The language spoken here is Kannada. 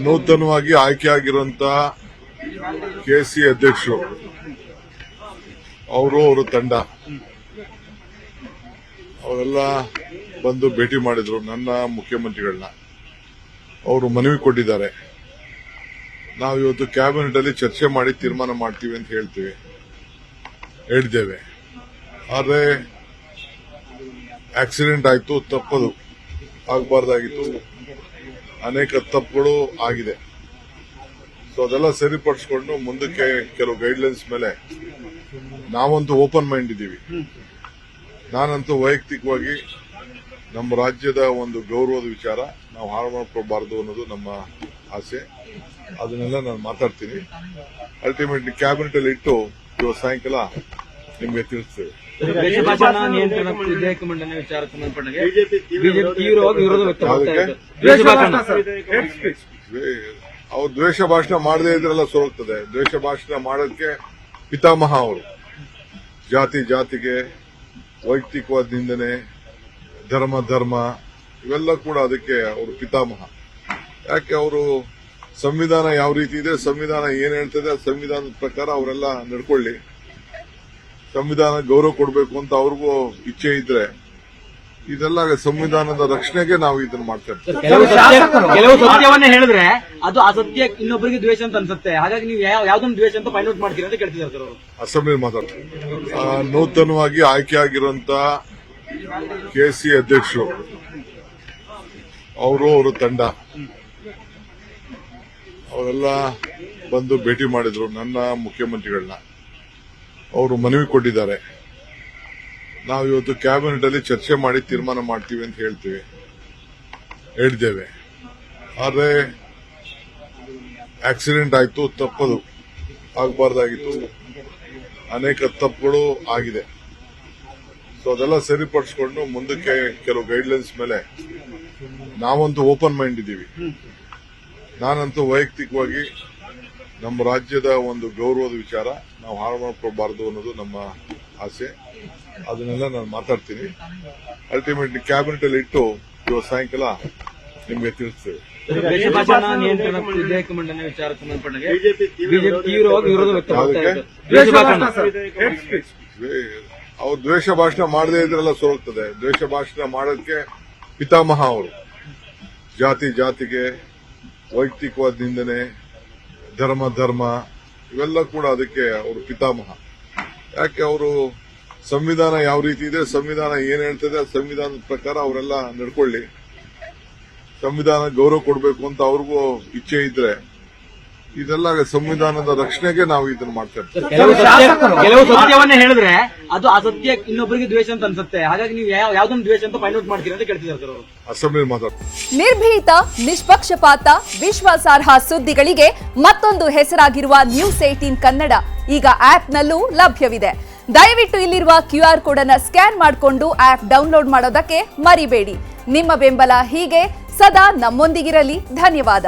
ನೂತನವಾಗಿ ಆಯ್ಕೆಯಾಗಿರುವಂತ ಕೆಸಿ ಅಧ್ಯಕ್ಷರು ಅವರ ತಂಡ ಅವರೆಲ್ಲ ಬಂದು ಭೇಟಿ ಮಾಡಿದ್ರು ನನ್ನ ಮುಖ್ಯಮಂತ್ರಿಗಳನ್ನ. ಅವರು ಮನವಿ ಕೊಟ್ಟಿದ್ದಾರೆ. ನಾವು ಇವತ್ತು ಕ್ಯಾಬಿನೆಟ್ ಅಲ್ಲಿ ಚರ್ಚೆ ಮಾಡಿ ತೀರ್ಮಾನ ಮಾಡ್ತೀವಿ ಅಂತ ಹೇಳಿದ್ದೇವೆ. ಆದರೆ ಆಕ್ಸಿಡೆಂಟ್ ಆಯ್ತು, ತಪ್ಪದು ಆಗಬಾರ್ದಾಗಿತ್ತು. ಅನೇಕ ತಪ್ಪುಗಳು ಆಗಿದೆ. ಸೊ ಅದೆಲ್ಲ ಸರಿಪಡಿಸಿಕೊಂಡು ಮುಂದಕ್ಕೆ ಕೆಲವು ಗೈಡ್ಲೈನ್ಸ್ ಮೇಲೆ ನಾವಂತೂ ಓಪನ್ ಮೈಂಡ್ ಇದ್ದೀವಿ. ನಾನಂತೂ ವೈಯಕ್ತಿಕವಾಗಿ ನಮ್ಮ ರಾಜ್ಯದ ಒಂದು ಗೌರವದ ವಿಚಾರ ನಾವು ಹಾಳು ಮಾಡ್ಕೋಬಾರದು ಅನ್ನೋದು ನಮ್ಮ ಆಸೆ. ಅದನ್ನೆಲ್ಲ ನಾನು ಮಾತಾಡ್ತೀನಿ. ಅಲ್ಟಿಮೇಟ್ಲಿ ಕ್ಯಾಬಿನೆಟ್ ಅಲ್ಲಿ ಇಟ್ಟು ಇವತ್ತು ಸಾಯಂಕಾಲ ನಿಮಗೆ ತಿಳಿಸ್ತೇವೆ. ವಿಧೇಯಕ ಮಂಡನೆ ವಿಚಾರಕ್ಕೆ ಸಂಬಂಧಪಟ್ಟಂಗೆ ಬಿಜೆಪಿ ತೀವ್ರವಾಗಿ ವಿರೋಧ ವ್ಯಕ್ತಪಡಿಸಿದೆ. ಅವ್ರು ದ್ವೇಷ ಭಾಷಣ ಮಾಡದೇ ಇದ್ರೆಲ್ಲ ಸೋಲ್ತದೆ. ದ್ವೇಷ ಭಾಷಣ ಮಾಡೋದಕ್ಕೆ ಪಿತಾಮಹ ಅವರು. ಜಾತಿಗೆ ವೈಯಕ್ತಿಕವಾದ ನಿಂದನೆ, ಧರ್ಮ ಇವೆಲ್ಲ ಕೂಡ ಅದಕ್ಕೆ ಅವರು ಪಿತಾಮಹ. ಯಾಕೆ ಅವರು ಸಂವಿಧಾನ ಯಾವ ರೀತಿ ಇದೆ, ಸಂವಿಧಾನ ಏನ್ ಹೇಳ್ತದೆ, ಸಂವಿಧಾನದ ಪ್ರಕಾರ ಅವರೆಲ್ಲ ನಡ್ಕೊಳ್ಳಿ. ಸಂವಿಧಾನ ಗೌರವ ಕೊಡಬೇಕು ಅಂತ ಅವ್ರಿಗೂ ಇಚ್ಛೆ ಇದ್ರೆ ಇದೆಲ್ಲ ಸಂವಿಧಾನದ ರಕ್ಷಣೆಗೆ ನಾವು ಇದನ್ನ ಮಾಡ್ತಾ ಇರ್ತೀವಿ. ಕೆಲವು ಸತ್ಯವನ್ನೇ ಹೇಳಿದ್ರೆ ಅದು ಅಸತ್ಯ ಇನ್ನೊಬ್ಬರಿಗೆ ದ್ವೇಷ ಅಂತ ಅನ್ಸುತ್ತೆ. ಹಾಗಾಗಿ ನೀವು ಯಾವ್ದೊಂದು ದ್ವೇಷ ಅಂತ ಫೈಂಡ್ ಔಟ್ ಮಾಡ್ತೀರಿ ಅಂತ ಕೇಳ್ತಿದ್ದಾರೆ ಸರ್ ಅವರು. ಅಸೆಂಬ್ಲಿ ಮಾತಾಡ್ತಾರೆ. ನೂತನವಾಗಿ ಆಯ್ಕೆಯಾಗಿರುವಂತ ಕೆಸಿ ಅಧ್ಯಕ್ಷರು ಅವರ ತಂಡ ಅವರೆಲ್ಲ ಬಂದು ಭೇಟಿ ಮಾಡಿದ್ರು ನನ್ನ ಮುಖ್ಯಮಂತ್ರಿಗಳನ್ನ. ಅವರು ಮನವಿ ಕೊಟ್ಟಿದ್ದಾರೆ. ನಾವು ಇವತ್ತು ಕ್ಯಾಬಿನೆಟ್ ಅಲ್ಲಿ ಚರ್ಚೆ ಮಾಡಿ ತೀರ್ಮಾನ ಮಾಡ್ತೀವಿ ಅಂತ ಹೇಳಿದ್ದೇವೆ. ಆದರೆ ಆಕ್ಸಿಡೆಂಟ್ ಆಯ್ತು, ತಪ್ಪದು ಆಗಬಾರ್ದಾಗಿತ್ತು. ಅನೇಕ ತಪ್ಪುಗಳು ಆಗಿದೆ. ಸೊ ಅದೆಲ್ಲ ಸರಿಪಡಿಸಿಕೊಂಡು ಮುಂದಕ್ಕೆ ಕೆಲವು ಗೈಡ್ಲೈನ್ಸ್ ಮೇಲೆ ನಾವಂತೂ ಓಪನ್ ಮೈಂಡ್ ಇದ್ದೀವಿ. ನಾನಂತೂ ವೈಯಕ್ತಿಕವಾಗಿ ನಮ್ಮ ರಾಜ್ಯದ ಒಂದು ಗೌರವದ ವಿಚಾರ ನಾವು ಹಾಳು ಮಾಡ್ಕೋಬಾರದು ಅನ್ನೋದು ನಮ್ಮ ಆಸೆ. ಅದನ್ನೆಲ್ಲ ನಾನು ಮಾತಾಡ್ತೀನಿ. ಅಲ್ಟಿಮೇಟ್ಲಿ ಕ್ಯಾಬಿನೆಟ್ ಅಲ್ಲಿ ಇಟ್ಟು ಇವತ್ತು ಸಾಯಂಕಾಲ ನಿಮಗೆ ತಿಳಿಸ್ತೇವೆ. ವಿಧೇಯಕ ಮಂಡನೆ ವಿಚಾರಕ್ಕೆ ಸಂಬಂಧಪಟ್ಟಂಗೆ ಬಿಜೆಪಿ ತೀವ್ರವಾಗಿ ವಿರೋಧ ವ್ಯಕ್ತಪಡಿಸಿದೆ. ಅವ್ರು ದ್ವೇಷ ಭಾಷಣ ಮಾಡದೇ ಇದ್ರೆಲ್ಲ ಸೋಲ್ತದೆ. ದ್ವೇಷ ಭಾಷಣ ಮಾಡೋದಕ್ಕೆ ಪಿತಾಮಹ ಅವರು. ಜಾತಿಗೆ ವೈಯಕ್ತಿಕವಾದ ನಿಂದನೆ, ಧರ್ಮ ಇವೆಲ್ಲ ಕೂಡ ಅದಕ್ಕೆ ಅವರು ಪಿತಾಮಹ. ಯಾಕೆ ಅವರು ಸಂವಿಧಾನ ಯಾವ ರೀತಿ ಇದೆ, ಸಂವಿಧಾನ ಏನ್ ಹೇಳ್ತದೆ, ಸಂವಿಧಾನದ ಪ್ರಕಾರ ಅವರೆಲ್ಲ ನಡ್ಕೊಳ್ಳಿ. ಸಂವಿಧಾನ ಗೌರವ ಕೊಡಬೇಕು ಅಂತ ಅವ್ರಿಗೂ ಇಚ್ಛೆ ಇದ್ರೆ ಇದೆಲ್ಲ ಸಂವಿಧಾನದ ರಕ್ಷಣೆಗೆ ನಾವು ಇದನ್ನ ಮಾಡ್ತಾ ಇರ್ತೀವಿ. ಕೆಲವು ಸತ್ಯವನ್ನೇ ಹೇಳಿದ್ರೆ ಅದು ಅಸತ್ಯ ಇನ್ನೊಬ್ಬರಿಗೆ ದ್ವೇಷ ಅಂತ ಅನ್ಸುತ್ತೆ. ಹಾಗಾಗಿ ನೀವು ಯಾವ್ದೊಂದು ದ್ವೇಷ ಅಂತ ಫೈಂಡ್ ಔಟ್ ಮಾಡ್ತೀರಿ ಅಂತ ಕೇಳ್ತಿದ್ದಾರೆ ಸರ್ ಅವರು. ಅಸೆಂಬ್ಲಿ ಮಾತಾಡ್ತಾರೆ. ನಿರ್ಭೀತ, ನಿಷ್ಪಕ್ಷಪಾತ, ವಿಶ್ವಾಸಾರ್ಹ ಸುದ್ದಿಗಳಿಗೆ ಮತ್ತೊಂದು ಹೆಸರಾಗಿರುವ ನ್ಯೂಸ್ 18 ಕನ್ನಡ ಈಗ ಆಪ್ನಲ್ಲೂ ಲಭ್ಯವಿದೆ. ದಯವಿಟ್ಟು ಇಲ್ಲಿರುವ QR ಕೋಡ್ ಅನ್ನು ಸ್ಕ್ಯಾನ್ ಮಾಡಿಕೊಂಡು ಆಪ್ ಡೌನ್ಲೋಡ್ ಮಾಡೋದಕ್ಕೆ ಮರಿಬೇಡಿ. ನಿಮ್ಮ ಬೆಂಬಲ ಹೀಗೆ ಸದಾ ನಮ್ಮೊಂದಿಗಿರಲಿ. ಧನ್ಯವಾದ.